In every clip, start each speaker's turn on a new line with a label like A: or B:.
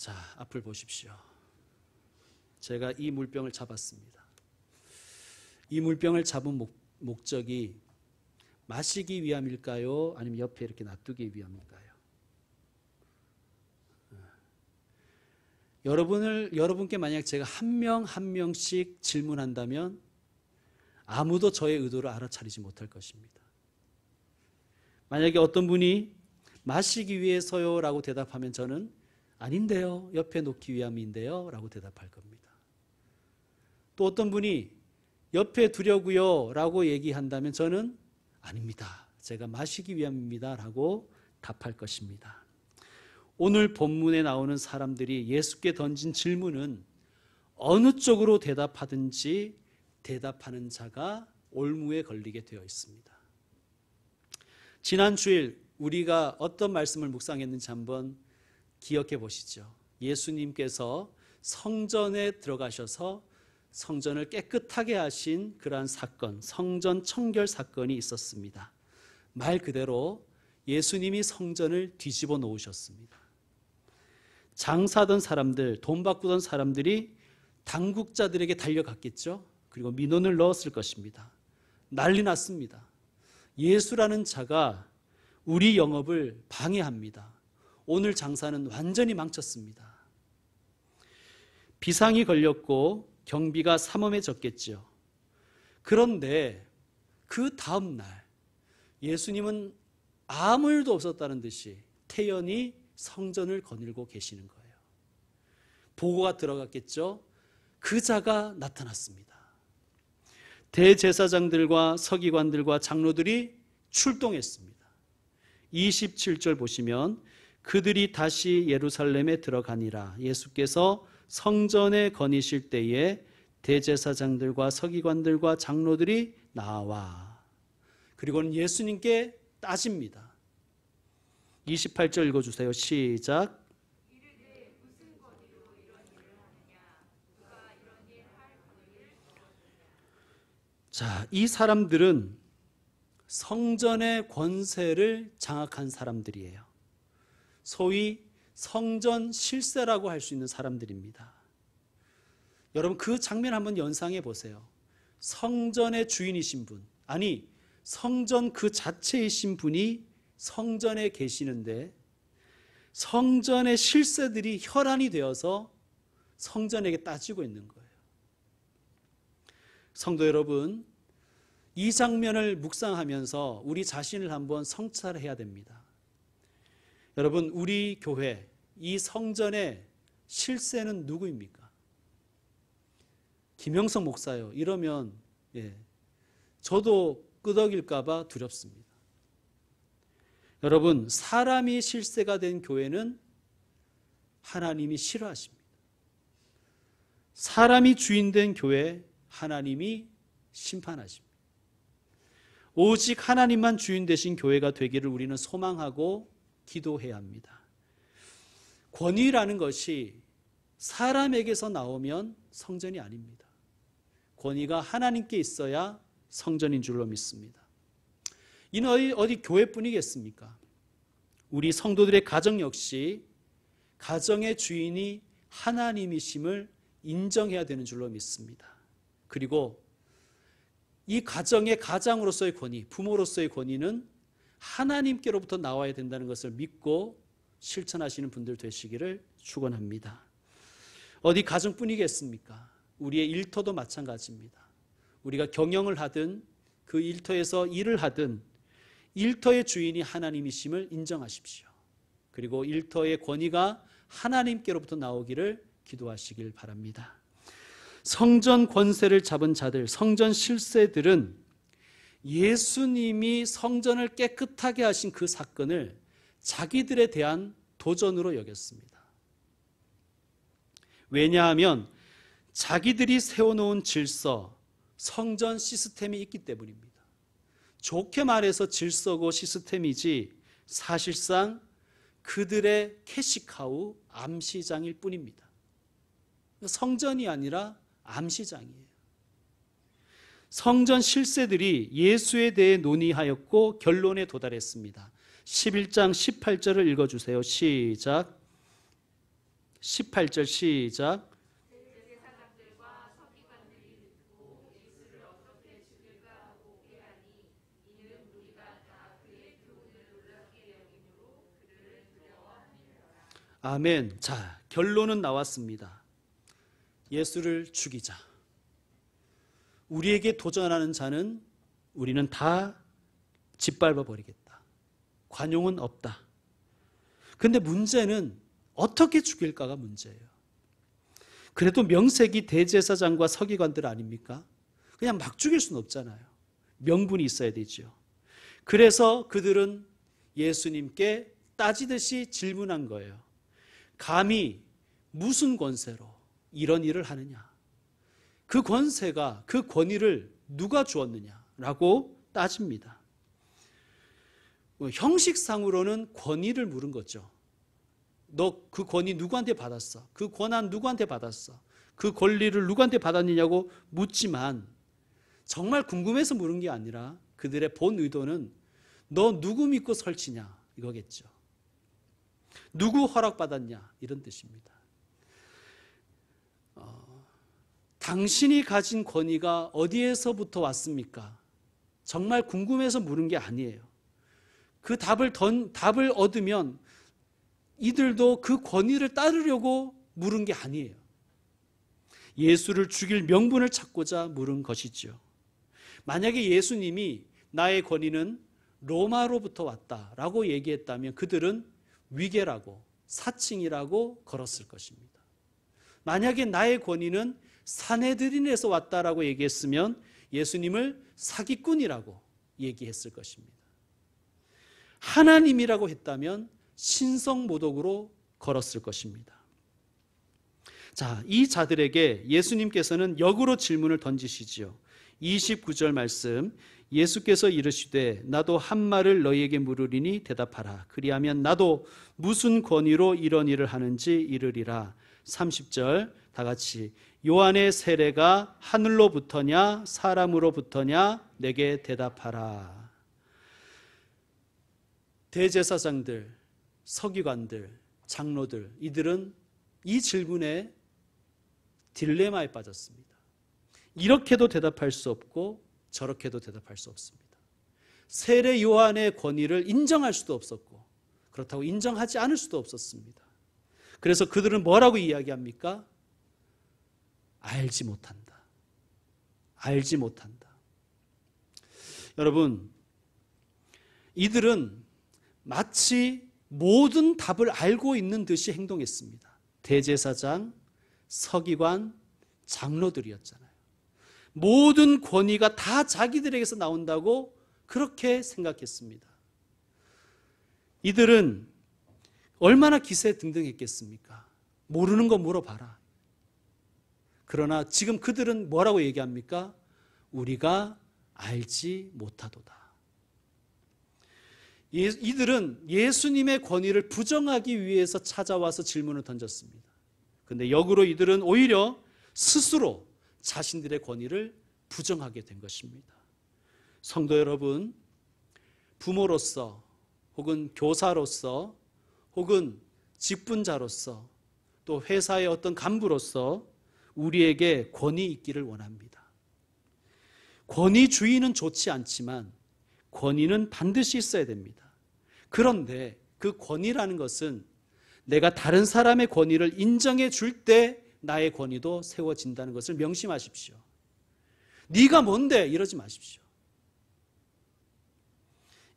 A: 자, 앞을 보십시오. 제가 이 물병을 잡았습니다. 이 물병을 잡은 목적이 마시기 위함일까요? 아니면 옆에 이렇게 놔두기 위함일까요? 여러분께 만약 제가 한 명 한 명씩 질문한다면 아무도 저의 의도를 알아차리지 못할 것입니다. 만약에 어떤 분이 마시기 위해서요 라고 대답하면 저는 아닌데요, 옆에 놓기 위함인데요 라고 대답할 겁니다. 또 어떤 분이 옆에 두려고요 라고 얘기한다면 저는 아닙니다, 제가 마시기 위함입니다 라고 답할 것입니다. 오늘 본문에 나오는 사람들이 예수께 던진 질문은 어느 쪽으로 대답하든지 대답하는 자가 올무에 걸리게 되어 있습니다. 지난 주일 우리가 어떤 말씀을 묵상했는지 한번 기억해 보시죠. 예수님께서 성전에 들어가셔서 성전을 깨끗하게 하신 그러한 사건, 성전 청결 사건이 있었습니다. 말 그대로 예수님이 성전을 뒤집어 놓으셨습니다. 장사하던 사람들, 돈 바꾸던 사람들이 당국자들에게 달려갔겠죠. 그리고 민원을 넣었을 것입니다. 난리 났습니다. 예수라는 자가 우리 영업을 방해합니다. 오늘 장사는 완전히 망쳤습니다. 비상이 걸렸고 경비가 삼엄해졌겠죠. 그런데 그 다음 날 예수님은 아무 일도 없었다는 듯이 태연히 성전을 거닐고 계시는 거예요. 보고가 들어갔겠죠. 그 자가 나타났습니다. 대제사장들과 서기관들과 장로들이 출동했습니다. 27절 보시면 그들이 다시 예루살렘에 들어가니라. 예수께서 성전에 거니실 때에 대제사장들과 서기관들과 장로들이 나와, 그리고는 예수님께 따집니다. 28절 읽어주세요. 시작.
B: 이르되 무슨 권위로 이런 일을 하느냐? 누가 이런 일 할 권위를 주었느냐?
A: 자, 이 사람들은 성전의 권세를 장악한 사람들이에요. 소위 성전 실세라고 할 수 있는 사람들입니다. 여러분 그 장면 한번 연상해 보세요. 성전의 주인이신 분, 아니 성전 그 자체이신 분이 성전에 계시는데 성전의 실세들이 혈안이 되어서 성전에게 따지고 있는 거예요. 성도 여러분, 이 장면을 묵상하면서 우리 자신을 한번 성찰해야 됩니다. 여러분, 우리 교회 이 성전의 실세는 누구입니까? 김영석 목사요 이러면 저도 끄덕일까 봐 두렵습니다. 여러분, 사람이 실세가 된 교회는 하나님이 싫어하십니다. 사람이 주인된 교회 하나님이 심판하십니다. 오직 하나님만 주인 되신 교회가 되기를 우리는 소망하고 기도해야 합니다. 권위라는 것이 사람에게서 나오면 성전이 아닙니다. 권위가 하나님께 있어야 성전인 줄로 믿습니다. 이는 어디 교회뿐이겠습니까? 우리 성도들의 가정 역시 가정의 주인이 하나님이심을 인정해야 되는 줄로 믿습니다. 그리고 이 가정의 가장으로서의 권위, 부모로서의 권위는 하나님께로부터 나와야 된다는 것을 믿고 실천하시는 분들 되시기를 축원합니다. 어디 가정뿐이겠습니까? 우리의 일터도 마찬가지입니다. 우리가 경영을 하든 그 일터에서 일을 하든 일터의 주인이 하나님이심을 인정하십시오. 그리고 일터의 권위가 하나님께로부터 나오기를 기도하시길 바랍니다. 성전 권세를 잡은 자들, 성전 실세들은 예수님이 성전을 깨끗하게 하신 그 사건을 자기들에 대한 도전으로 여겼습니다. 왜냐하면 자기들이 세워놓은 질서, 성전 시스템이 있기 때문입니다. 좋게 말해서 질서고 시스템이지 사실상 그들의 캐시카우, 암시장일 뿐입니다. 성전이 아니라 암시장이에요. 성전 실세들이 예수에 대해 논의하였고 결론에 도달했습니다. 11장 18절을 읽어주세요. 시작. 18절 시작.
B: 대제사장들과 서기관들이 듣고 예수를 어떻게 죽일까 하고 회하니 이는 우리가 다 그의 교훈을 놀랍게 여김으로 그를 두려워함이라.
A: 아멘. 자, 결론은 나왔습니다. 예수를 죽이자. 우리에게 도전하는 자는 우리는 다 짓밟아 버리겠다. 관용은 없다. 근데 문제는 어떻게 죽일까가 문제예요. 그래도 명색이 대제사장과 서기관들 아닙니까? 그냥 막 죽일 수는 없잖아요. 명분이 있어야 되죠. 그래서 그들은 예수님께 따지듯이 질문한 거예요. 감히 무슨 권세로 이런 일을 하느냐? 그 권세가, 그 권위를 누가 주었느냐라고 따집니다. 형식상으로는 권위를 물은 거죠. 너 그 권위 누구한테 받았어? 그 권한 누구한테 받았어? 그 권리를 누구한테 받았느냐고 묻지만 정말 궁금해서 물은 게 아니라 그들의 본 의도는 너 누구 믿고 설치냐 이거겠죠. 누구 허락받았냐 이런 뜻입니다. 당신이 가진 권위가 어디에서부터 왔습니까? 정말 궁금해서 물은 게 아니에요. 그 답을 얻으면 이들도 그 권위를 따르려고 물은 게 아니에요. 예수를 죽일 명분을 찾고자 물은 것이죠. 만약에 예수님이 나의 권위는 로마로부터 왔다라고 얘기했다면 그들은 위계라고 사칭이라고 걸었을 것입니다. 만약에 나의 권위는 사내들인에서 왔다라고 얘기했으면 예수님을 사기꾼이라고 얘기했을 것입니다. 하나님이라고 했다면 신성모독으로 걸었을 것입니다. 자, 이 자들에게 예수님께서는 역으로 질문을 던지시지요. 29절 말씀, 예수께서 이르시되 나도 한 말을 너희에게 물으리니 대답하라. 그리하면 나도 무슨 권위로 이런 일을 하는지 이르리라. 30절 다 같이, 요한의 세례가 하늘로부터냐 사람으로부터냐 내게 대답하라. 대제사장들, 서기관들, 장로들, 이들은 이 질문에 딜레마에 빠졌습니다. 이렇게도 대답할 수 없고 저렇게도 대답할 수 없습니다. 세례 요한의 권위를 인정할 수도 없었고 그렇다고 인정하지 않을 수도 없었습니다. 그래서 그들은 뭐라고 이야기합니까? 알지 못한다. 알지 못한다. 여러분, 이들은 마치 모든 답을 알고 있는 듯이 행동했습니다. 대제사장, 서기관, 장로들이었잖아요. 모든 권위가 다 자기들에게서 나온다고 그렇게 생각했습니다. 이들은 얼마나 기세등등했겠습니까? 모르는 거 물어봐라. 그러나 지금 그들은 뭐라고 얘기합니까? 우리가 알지 못하도다. 이들은 예수님의 권위를 부정하기 위해서 찾아와서 질문을 던졌습니다. 그런데 역으로 이들은 오히려 스스로 자신들의 권위를 부정하게 된 것입니다. 성도 여러분, 부모로서 혹은 교사로서 혹은 직분자로서 또 회사의 어떤 간부로서 우리에게 권위 있기를 원합니다. 권위주의는 좋지 않지만 권위는 반드시 있어야 됩니다. 그런데 그 권위라는 것은 내가 다른 사람의 권위를 인정해 줄 때 나의 권위도 세워진다는 것을 명심하십시오. 네가 뭔데 이러지 마십시오.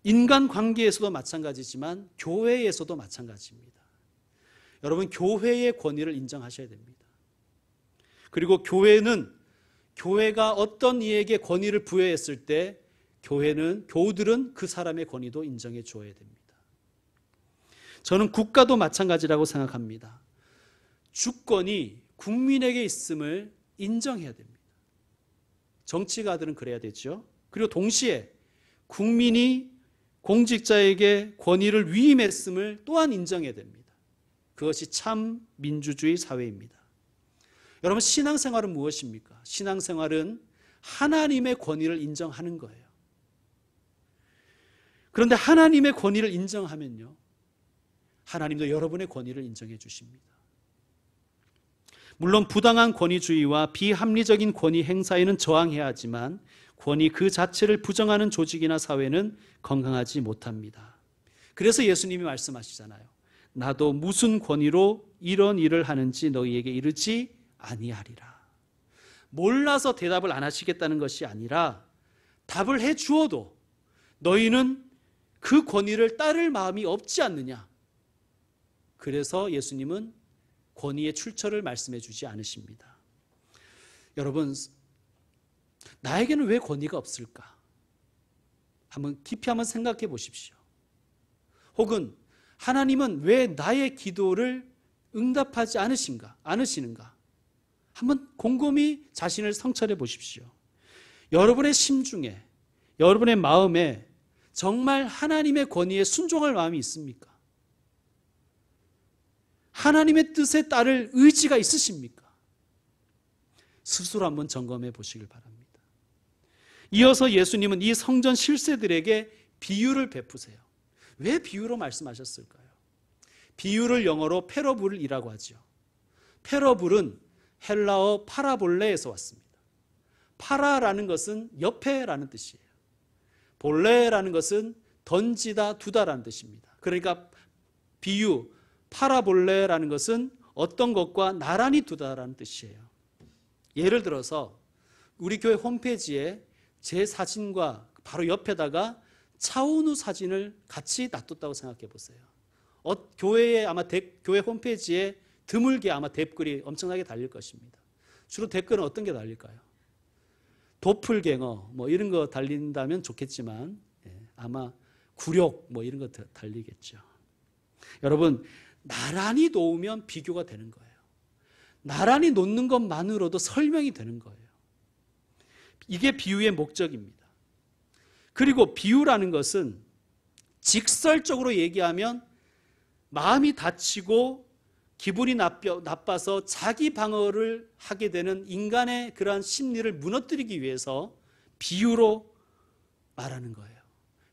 A: 인간관계에서도 마찬가지지만 교회에서도 마찬가지입니다. 여러분, 교회의 권위를 인정하셔야 됩니다. 그리고 교회가 어떤 이에게 권위를 부여했을 때 교우들은 그 사람의 권위도 인정해 줘야 됩니다. 저는 국가도 마찬가지라고 생각합니다. 주권이 국민에게 있음을 인정해야 됩니다. 정치가들은 그래야 되죠. 그리고 동시에 국민이 공직자에게 권위를 위임했음을 또한 인정해야 됩니다. 그것이 참 민주주의 사회입니다. 여러분, 신앙생활은 무엇입니까? 신앙생활은 하나님의 권위를 인정하는 거예요. 그런데 하나님의 권위를 인정하면요, 하나님도 여러분의 권위를 인정해 주십니다. 물론 부당한 권위주의와 비합리적인 권위 행사에는 저항해야 하지만 권위 그 자체를 부정하는 조직이나 사회는 건강하지 못합니다. 그래서 예수님이 말씀하시잖아요. 나도 무슨 권위로 이런 일을 하는지 너희에게 이르지 아니하리라. 몰라서 대답을 안 하시겠다는 것이 아니라 답을 해 주어도 너희는 그 권위를 따를 마음이 없지 않느냐. 그래서 예수님은 권위의 출처를 말씀해 주지 않으십니다. 여러분, 나에게는 왜 권위가 없을까? 깊이 한번 생각해 보십시오. 혹은 하나님은 왜 나의 기도를 응답하지 않으시는가? 한번 곰곰이 자신을 성찰해 보십시오. 여러분의 심중에, 여러분의 마음에 정말 하나님의 권위에 순종할 마음이 있습니까? 하나님의 뜻에 따를 의지가 있으십니까? 스스로 한번 점검해 보시길 바랍니다. 이어서 예수님은 이 성전 실세들에게 비유를 베푸세요. 왜 비유로 말씀하셨을까요? 비유를 영어로 패러블이라고 하죠. 패러블은 헬라어 파라볼레에서 왔습니다. 파라라는 것은 옆에라는 뜻이에요. 볼레라는 것은 던지다, 두다라는 뜻입니다. 그러니까 비유, 파라볼레라는 것은 어떤 것과 나란히 두다라는 뜻이에요. 예를 들어서 우리 교회 홈페이지에 제 사진과 바로 옆에다가 차은우 사진을 같이 놔뒀다고 생각해 보세요. 교회에 교회 홈페이지에 드물게 아마 댓글이 엄청나게 달릴 것입니다. 주로 댓글은 어떤 게 달릴까요? 도플갱어 이런 거 달린다면 좋겠지만 아마 굴욕 이런 거 달리겠죠. 여러분, 나란히 놓으면 비교가 되는 거예요. 나란히 놓는 것만으로도 설명이 되는 거예요. 이게 비유의 목적입니다. 그리고 비유라는 것은 직설적으로 얘기하면 마음이 다치고 기분이 나빠서 자기 방어를 하게 되는 인간의 그러한 심리를 무너뜨리기 위해서 비유로 말하는 거예요.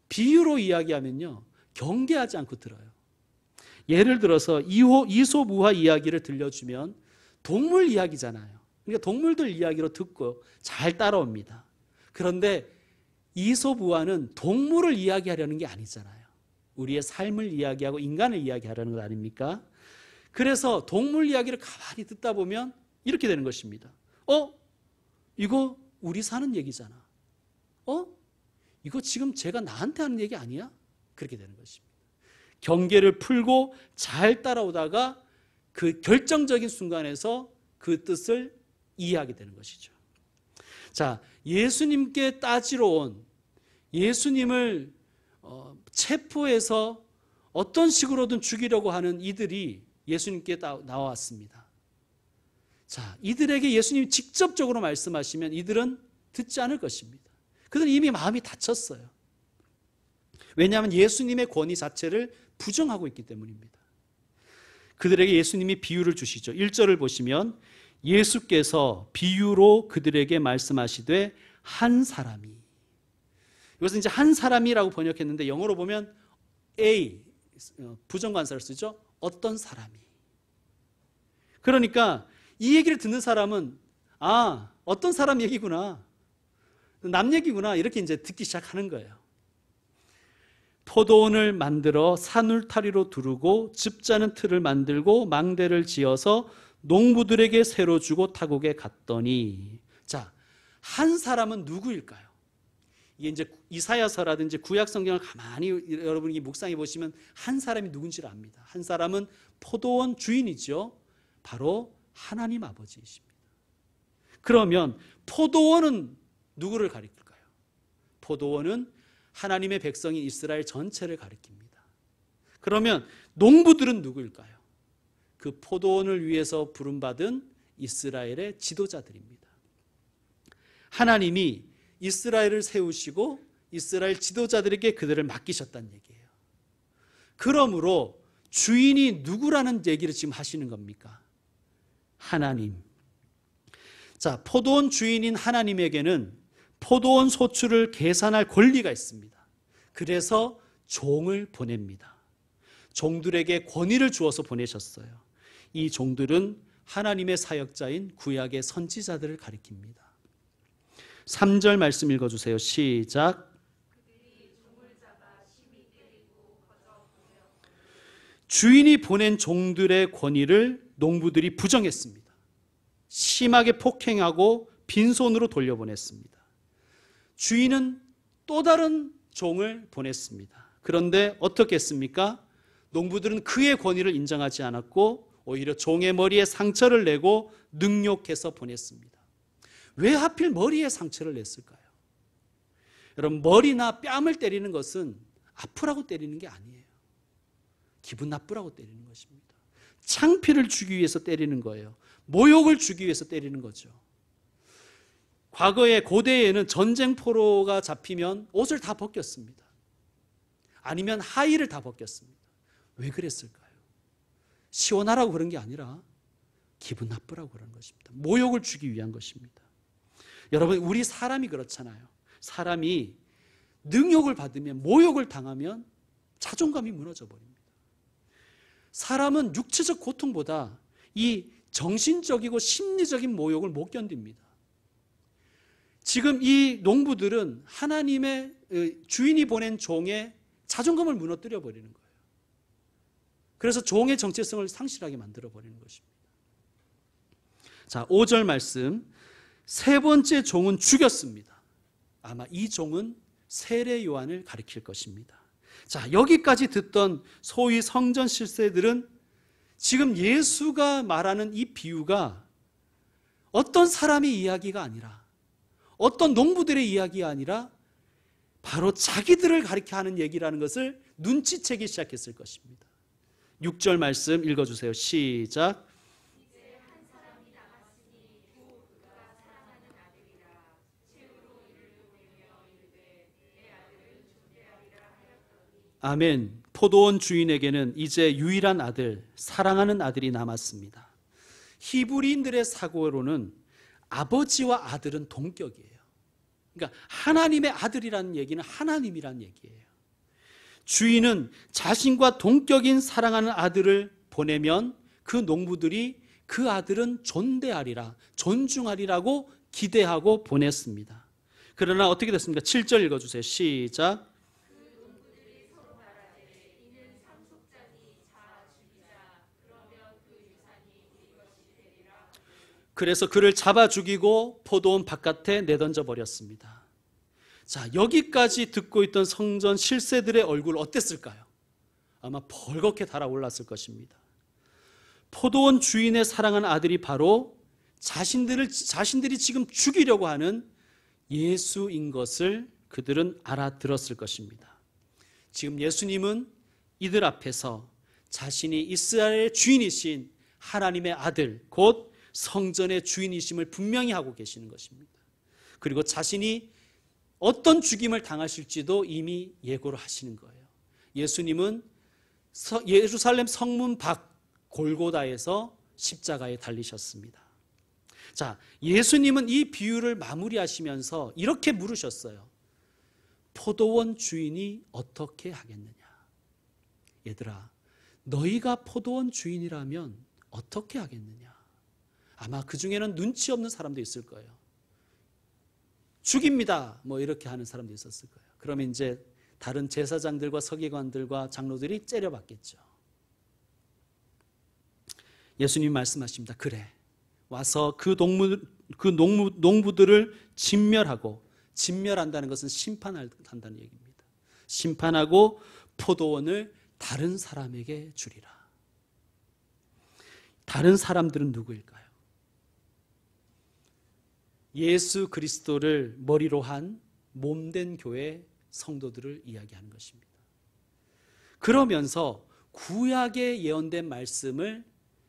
A: 비유로 이야기하면요, 경계하지 않고 들어요. 예를 들어서 이솝우화 이야기를 들려주면 동물 이야기잖아요. 그러니까 동물들 이야기로 듣고 잘 따라옵니다. 그런데 이솝우화는 동물을 이야기하려는 게 아니잖아요. 우리의 삶을 이야기하고 인간을 이야기하려는 것 아닙니까? 그래서 동물 이야기를 가만히 듣다 보면 이렇게 되는 것입니다. 이거 우리 사는 얘기잖아. 이거 지금 제가 나한테 하는 얘기 아니야? 그렇게 되는 것입니다. 경계를 풀고 잘 따라오다가 그 결정적인 순간에서 그 뜻을 이해하게 되는 것이죠. 자, 예수님께 따지러 온, 예수님을 체포해서 어떤 식으로든 죽이려고 하는 이들이 예수님께 나왔습니다. 자, 이들에게 예수님이 직접적으로 말씀하시면 이들은 듣지 않을 것입니다. 그들은 이미 마음이 다쳤어요. 왜냐하면 예수님의 권위 자체를 부정하고 있기 때문입니다. 그들에게 예수님이 비유를 주시죠. 1절을 보시면 예수께서 비유로 그들에게 말씀하시되 한 사람이, 이것은 이제 한 사람이라고 번역했는데 영어로 보면 A, 부정관사를 쓰죠. 어떤 사람이. 그러니까 이 얘기를 듣는 사람은 어떤 사람 얘기구나, 남 얘기구나, 이렇게 이제 듣기 시작하는 거예요. 포도원을 만들어 산울타리로 두르고 즙자는 틀을 만들고 망대를 지어서 농부들에게 새로 주고 타국에 갔더니, 자, 한 사람은 누구일까요? 이게 이제 이사야서라든지 구약 성경을 가만히 여러분이 묵상해 보시면 한 사람이 누군지를 압니다. 한 사람은 포도원 주인이죠. 바로 하나님 아버지이십니다. 그러면 포도원은 누구를 가리킬까요? 포도원은 하나님의 백성인 이스라엘 전체를 가리킵니다. 그러면 농부들은 누구일까요? 그 포도원을 위해서 부름받은 이스라엘의 지도자들입니다. 하나님이 이스라엘을 세우시고 이스라엘 지도자들에게 그들을 맡기셨다는 얘기예요. 그러므로 주인이 누구라는 얘기를 지금 하시는 겁니까? 하나님. 자, 포도원 주인인 하나님에게는 포도원 소출을 계산할 권리가 있습니다. 그래서 종을 보냅니다. 종들에게 권위를 주어서 보내셨어요. 이 종들은 하나님의 사역자인 구약의 선지자들을 가리킵니다. 3절 말씀 읽어주세요. 시작. 주인이 보낸 종들의 권위를 농부들이 부정했습니다. 심하게 폭행하고 빈손으로 돌려보냈습니다. 주인은 또 다른 종을 보냈습니다. 그런데 어떻게 했습니까? 농부들은 그의 권위를 인정하지 않았고 오히려 종의 머리에 상처를 내고 능욕해서 보냈습니다. 왜 하필 머리에 상처를 냈을까요? 여러분, 머리나 뺨을 때리는 것은 아프라고 때리는 게 아니에요. 기분 나쁘라고 때리는 것입니다. 창피를 주기 위해서 때리는 거예요. 모욕을 주기 위해서 때리는 거죠. 과거에 고대에는 전쟁 포로가 잡히면 옷을 다 벗겼습니다. 아니면 하의를 다 벗겼습니다. 왜 그랬을까요? 시원하라고 그런 게 아니라 기분 나쁘라고 그런 것입니다. 모욕을 주기 위한 것입니다. 여러분, 우리 사람이 그렇잖아요. 사람이 능욕을 받으면, 모욕을 당하면 자존감이 무너져 버립니다. 사람은 육체적 고통보다 이 정신적이고 심리적인 모욕을 못 견딥니다. 지금 이 농부들은 하나님의 주인이 보낸 종의 자존감을 무너뜨려 버리는 거예요. 그래서 종의 정체성을 상실하게 만들어 버리는 것입니다. 자, 5절 말씀. 세 번째 종은 죽였습니다. 아마 이 종은 세례 요한을 가리킬 것입니다. 자, 여기까지 듣던 소위 성전 실세들은 지금 예수가 말하는 이 비유가 어떤 사람의 이야기가 아니라, 어떤 농부들의 이야기가 아니라 바로 자기들을 가리켜 하는 얘기라는 것을 눈치채기 시작했을 것입니다. 6절 말씀 읽어주세요. 시작.
B: 이제 한 사람이 남았으니 또 그가 사랑하는 아들이라. 최후로 이를 보내며 이르되 내 아들은 존대하리라 하였더니.
A: 아멘. 포도원 주인에게는 이제 유일한 아들, 사랑하는 아들이 남았습니다. 히브리인들의 사고로는 아버지와 아들은 동격이에요. 그러니까 하나님의 아들이라는 얘기는 하나님이라는 얘기예요. 주인은 자신과 동격인 사랑하는 아들을 보내면 그 농부들이 그 아들은 존대하리라, 존중하리라고 기대하고 보냈습니다. 그러나 어떻게 됐습니까? 7절 읽어주세요. 시작.
B: 그 농부들이 서로 말하되 이는 상속자니 자 죽이자. 그러면 그 유산이 우리 것이 되리라.
A: 그래서 그를 잡아 죽이고 포도원 바깥에 내던져 버렸습니다. 자, 여기까지 듣고 있던 성전 실세들의 얼굴 어땠을까요? 아마 벌겋게 달아올랐을 것입니다. 포도원 주인의 사랑하는 아들이 바로 자신들이 지금 죽이려고 하는 예수인 것을 그들은 알아들었을 것입니다. 지금 예수님은 이들 앞에서 자신이 이스라엘의 주인이신 하나님의 아들, 곧 성전의 주인이심을 분명히 하고 계시는 것입니다. 그리고 자신이 어떤 죽임을 당하실지도 이미 예고를 하시는 거예요. 예수님은 예루살렘 성문 밖 골고다에서 십자가에 달리셨습니다. 자, 예수님은 이 비유를 마무리하시면서 이렇게 물으셨어요. 포도원 주인이 어떻게 하겠느냐? 얘들아, 너희가 포도원 주인이라면 어떻게 하겠느냐? 아마 그 중에는 눈치 없는 사람도 있을 거예요. 죽입니다. 뭐 이렇게 하는 사람도 있었을 거예요. 그러면 이제 다른 제사장들과 서기관들과 장로들이 째려봤겠죠. 예수님 말씀하십니다. 그래, 와서 그 농부들을 진멸하고, 진멸한다는 것은 심판한다는 얘기입니다. 심판하고 포도원을 다른 사람에게 주리라. 다른 사람들은 누구일까요? 예수 그리스도를 머리로 한 몸된 교회 성도들을 이야기하는 것입니다. 그러면서 구약에 예언된 말씀을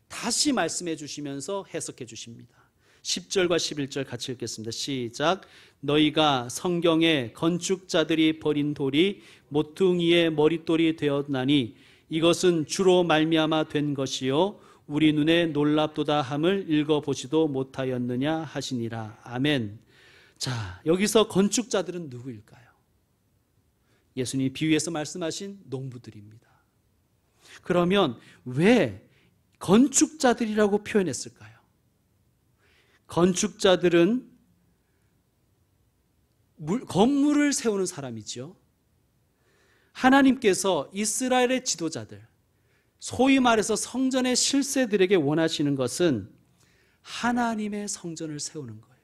A: 다시 말씀해 주시면서 해석해 주십니다. 10절과 11절 같이 읽겠습니다. 시작. 너희가 성경에 건축자들이 버린 돌이 모퉁이의 머릿돌이 되었나니 이것은 주로 말미암아 된 것이요 우리 눈에 놀랍도다 함을 읽어보지도 못하였느냐 하시니라. 아멘. 자, 여기서 건축자들은 누구일까요? 예수님이 비유에서 말씀하신 농부들입니다. 그러면 왜 건축자들이라고 표현했을까요? 건축자들은 건물을 세우는 사람이죠. 하나님께서 이스라엘의 지도자들, 소위 말해서 성전의 실세들에게 원하시는 것은 하나님의 성전을 세우는 거예요.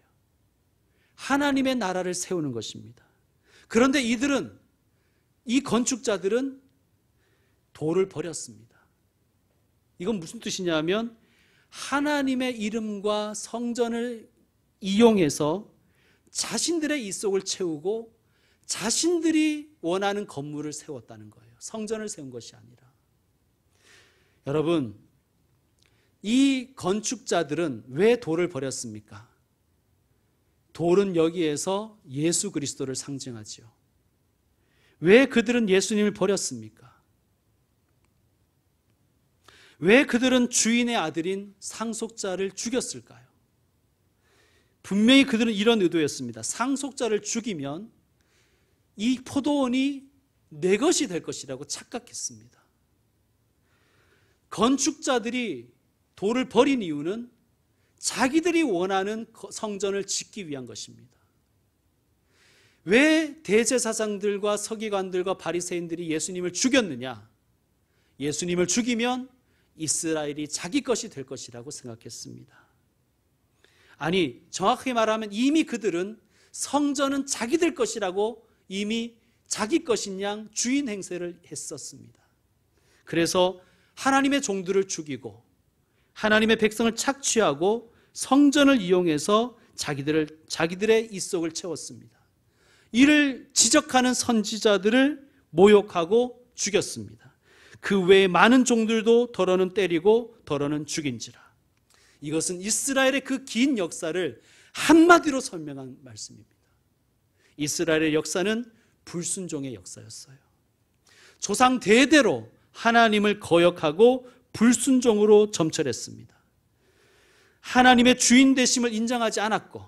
A: 하나님의 나라를 세우는 것입니다. 그런데 이 건축자들은 돌을 버렸습니다. 이건 무슨 뜻이냐면 하나님의 이름과 성전을 이용해서 자신들의 입속을 채우고 자신들이 원하는 건물을 세웠다는 거예요. 성전을 세운 것이 아니라. 여러분, 이 건축자들은 왜 돌을 버렸습니까? 돌은 여기에서 예수 그리스도를 상징하지요. 왜 그들은 예수님을 버렸습니까? 왜 그들은 주인의 아들인 상속자를 죽였을까요? 분명히 그들은 이런 의도였습니다. 상속자를 죽이면 이 포도원이 내 것이 될 것이라고 착각했습니다. 건축자들이 돌을 버린 이유는 자기들이 원하는 성전을 짓기 위한 것입니다. 왜 대제사장들과 서기관들과 바리새인들이 예수님을 죽였느냐? 예수님을 죽이면 이스라엘이 자기 것이 될 것이라고 생각했습니다. 아니, 정확하게 말하면 이미 그들은 성전은 자기들 것이라고 이미 자기 것인 양 주인 행세를 했었습니다. 그래서 하나님의 종들을 죽이고 하나님의 백성을 착취하고 성전을 이용해서 자기들의 입속을 채웠습니다. 이를 지적하는 선지자들을 모욕하고 죽였습니다. 그 외에 많은 종들도 더러는 때리고 더러는 죽인지라. 이것은 이스라엘의 그 긴 역사를 한마디로 설명한 말씀입니다. 이스라엘의 역사는 불순종의 역사였어요. 조상 대대로 하나님을 거역하고 불순종으로 점철했습니다. 하나님의 주인 되심을 인정하지 않았고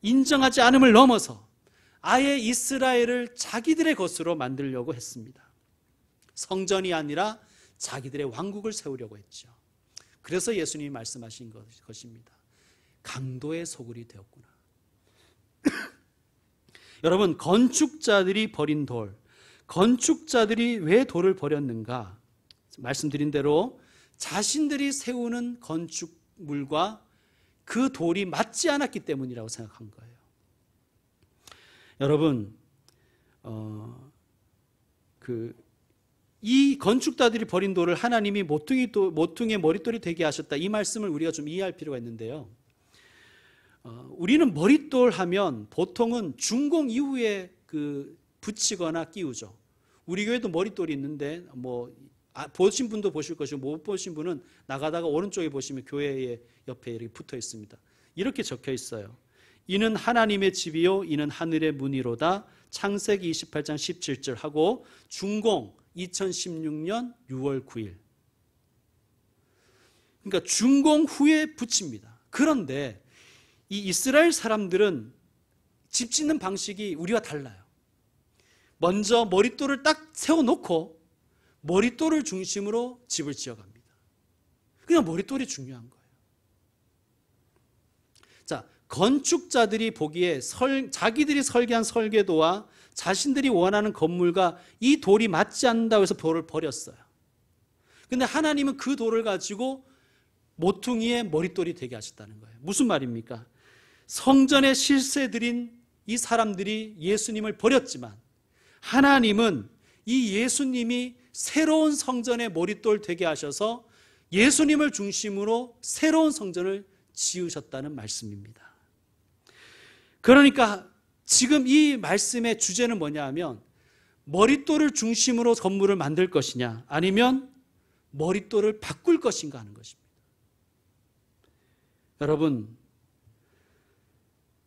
A: 인정하지 않음을 넘어서 아예 이스라엘을 자기들의 것으로 만들려고 했습니다. 성전이 아니라 자기들의 왕국을 세우려고 했죠. 그래서 예수님이 말씀하신 것입니다. 강도의 소굴이 되었구나. 여러분, 건축자들이 버린 돌, 건축자들이 왜 돌을 버렸는가? 말씀드린 대로 자신들이 세우는 건축물과 그 돌이 맞지 않았기 때문이라고 생각한 거예요. 여러분, 이 건축자들이 버린 돌을 하나님이 모퉁이의 머릿돌이 되게 하셨다. 이 말씀을 우리가 좀 이해할 필요가 있는데요. 우리는 머릿돌 하면 보통은 준공 이후에 붙이거나 끼우죠. 우리 교회도 머릿돌이 있는데 보신 분도 보실 것이고 못 보신 분은 나가다가 오른쪽에 보시면 교회의 옆에 이렇게 붙어 있습니다. 이렇게 적혀 있어요. 이는 하나님의 집이요 이는 하늘의 문이로다. 창세기 28장 17절 하고 준공 2016년 6월 9일. 그러니까 준공 후에 붙입니다. 그런데 이 이스라엘 사람들은 집 짓는 방식이 우리와 달라요. 먼저 머릿돌을 딱 세워놓고 머릿돌을 중심으로 집을 지어갑니다. 그냥 머릿돌이 중요한 거예요. 자, 건축자들이 보기에 자기들이 설계한 설계도와 자신들이 원하는 건물과 이 돌이 맞지 않는다고 해서 돌을 버렸어요. 근데 하나님은 그 돌을 가지고 모퉁이의 머릿돌이 되게 하셨다는 거예요. 무슨 말입니까? 성전의 실세들인 이 사람들이 예수님을 버렸지만 하나님은 이 예수님이 새로운 성전의 머릿돌 되게 하셔서 예수님을 중심으로 새로운 성전을 지으셨다는 말씀입니다. 그러니까 지금 이 말씀의 주제는 뭐냐 하면 머릿돌을 중심으로 건물을 만들 것이냐 아니면 머릿돌을 바꿀 것인가 하는 것입니다. 여러분,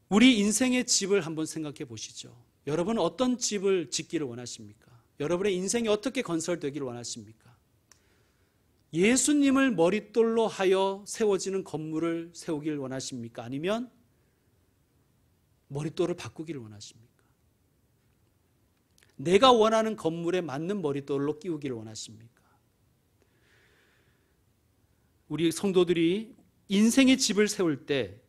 A: 우리 인생의 집을 한번 생각해 보시죠. 여러분은 어떤 집을 짓기를 원하십니까? 여러분의 인생이 어떻게 건설되기를 원하십니까? 예수님을 머릿돌로 하여 세워지는 건물을 세우기를 원하십니까? 아니면 머릿돌을 바꾸기를 원하십니까? 내가 원하는 건물에 맞는 머릿돌로 끼우기를 원하십니까? 우리 성도들이 인생의 집을 세울 때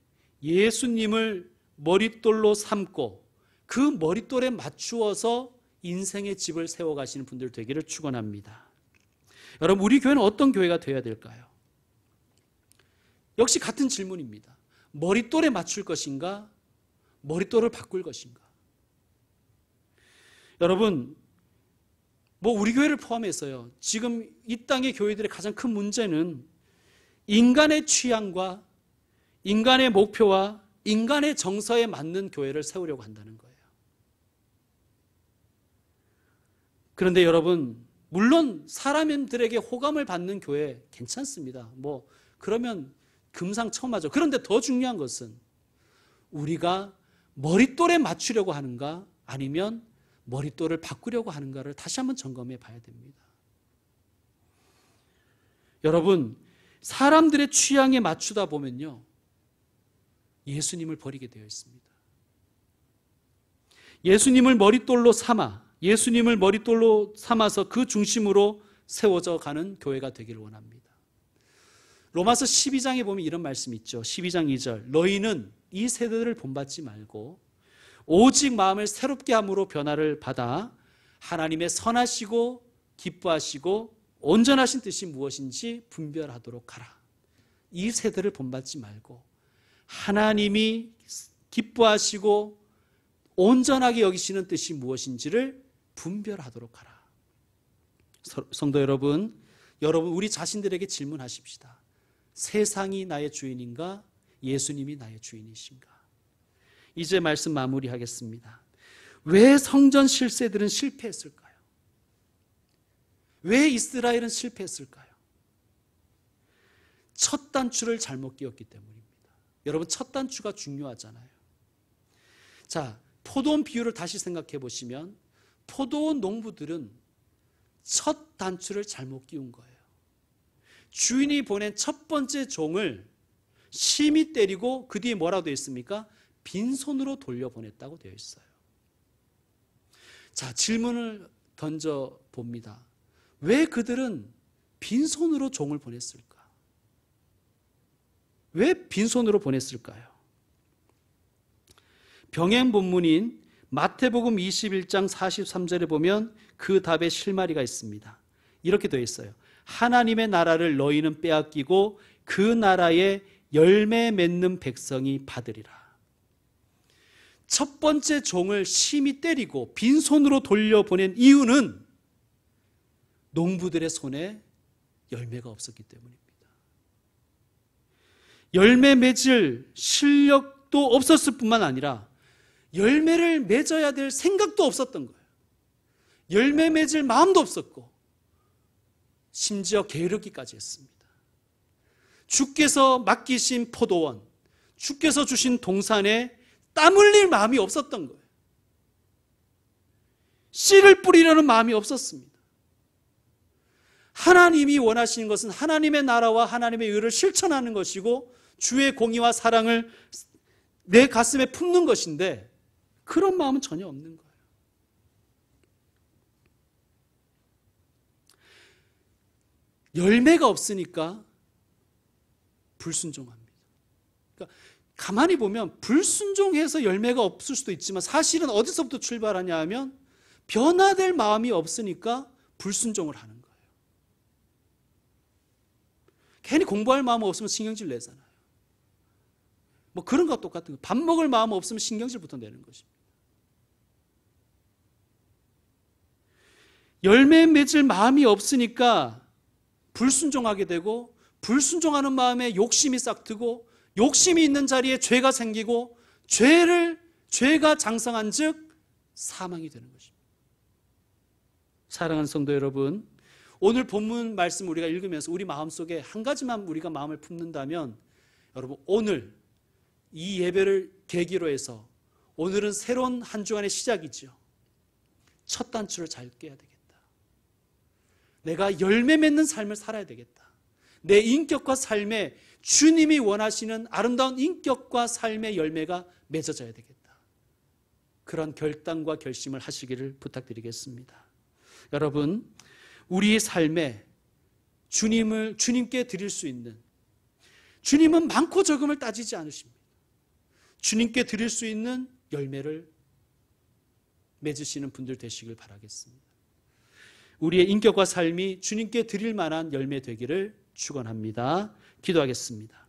A: 예수님을 머릿돌로 삼고 그 머릿돌에 맞추어서 인생의 집을 세워가시는 분들 되기를 축원합니다. 여러분, 우리 교회는 어떤 교회가 되어야 될까요? 역시 같은 질문입니다. 머릿돌에 맞출 것인가? 머릿돌을 바꿀 것인가? 여러분, 우리 교회를 포함해서요, 지금 이 땅의 교회들의 가장 큰 문제는 인간의 취향과 인간의 목표와 인간의 정서에 맞는 교회를 세우려고 한다는 거예요. 그런데 여러분, 물론 사람들에게 호감을 받는 교회 괜찮습니다. 그러면 금상첨화죠. 그런데 더 중요한 것은 우리가 머릿돌에 맞추려고 하는가 아니면 머릿돌을 바꾸려고 하는가를 다시 한번 점검해 봐야 됩니다. 여러분, 사람들의 취향에 맞추다 보면요, 예수님을 버리게 되어 있습니다. 예수님을 머릿돌로 삼아서 그 중심으로 세워져 가는 교회가 되기를 원합니다. 로마서 12장에 보면 이런 말씀이 있죠. 12장 2절. 너희는 이 세대를 본받지 말고 오직 마음을 새롭게 함으로 변화를 받아 하나님의 선하시고 기뻐하시고 온전하신 뜻이 무엇인지 분별하도록 하라. 이 세대를 본받지 말고 하나님이 기뻐하시고 온전하게 여기시는 뜻이 무엇인지를 분별하도록 하라. 성도 여러분, 우리 자신들에게 질문하십시다. 세상이 나의 주인인가? 예수님이 나의 주인이신가? 이제 말씀 마무리하겠습니다. 왜 성전 실세들은 실패했을까요? 왜 이스라엘은 실패했을까요? 첫 단추를 잘못 끼웠기 때문입니다. 여러분, 첫 단추가 중요하잖아요. 자, 포도원 비유를 다시 생각해 보시면 포도원 농부들은 첫 단추를 잘못 끼운 거예요. 주인이 보낸 첫 번째 종을 심히 때리고 그 뒤에 뭐라고 되어 있습니까? 빈손으로 돌려보냈다고 되어 있어요. 자, 질문을 던져봅니다. 왜 그들은 빈손으로 종을 보냈을까? 왜 빈손으로 보냈을까요? 병행 본문인 마태복음 21장 43절에 보면 그 답의 실마리가 있습니다. 이렇게 되어 있어요. 하나님의 나라를 너희는 빼앗기고 그 나라에 열매 맺는 백성이 받으리라. 첫 번째 종을 심히 때리고 빈손으로 돌려보낸 이유는 농부들의 손에 열매가 없었기 때문입니다. 열매 맺을 실력도 없었을 뿐만 아니라 열매를 맺어야 될 생각도 없었던 거예요. 열매 맺을 마음도 없었고 심지어 게으르기까지 했습니다. 주께서 맡기신 포도원, 주께서 주신 동산에 땀 흘릴 마음이 없었던 거예요. 씨를 뿌리려는 마음이 없었습니다. 하나님이 원하시는 것은 하나님의 나라와 하나님의 의를 실천하는 것이고 주의 공의와 사랑을 내 가슴에 품는 것인데 그런 마음은 전혀 없는 거예요. 열매가 없으니까 불순종합니다. 그러니까 가만히 보면 불순종해서 열매가 없을 수도 있지만 사실은 어디서부터 출발하냐 하면 변화될 마음이 없으니까 불순종을 하는 거예요. 괜히 공부할 마음 없으면 신경질 내잖아요. 그런 것과 똑같은 거예요. 밥 먹을 마음 없으면 신경질부터 내는 것입니다. 열매 맺을 마음이 없으니까 불순종하게 되고 불순종하는 마음에 욕심이 싹트고 욕심이 있는 자리에 죄가 생기고 죄가 장성한 즉 사망이 되는 것입니다. 사랑하는 성도 여러분, 오늘 본문 말씀 우리가 읽으면서 우리 마음속에 한 가지만 우리가 마음을 품는다면 여러분, 오늘 이 예배를 계기로 해서 오늘은 새로운 한 주간의 시작이죠. 첫 단추를 잘 깨야 되겠다. 내가 열매 맺는 삶을 살아야 되겠다. 내 인격과 삶에 주님이 원하시는 아름다운 인격과 삶의 열매가 맺어져야 되겠다. 그런 결단과 결심을 하시기를 부탁드리겠습니다. 여러분, 우리의 삶에 주님께 드릴 수 있는 주님은 많고 적음을 따지지 않으십니다. 주님께 드릴 수 있는 열매를 맺으시는 분들 되시길 바라겠습니다. 우리의 인격과 삶이 주님께 드릴 만한 열매 되기를 축원합니다. 기도하겠습니다.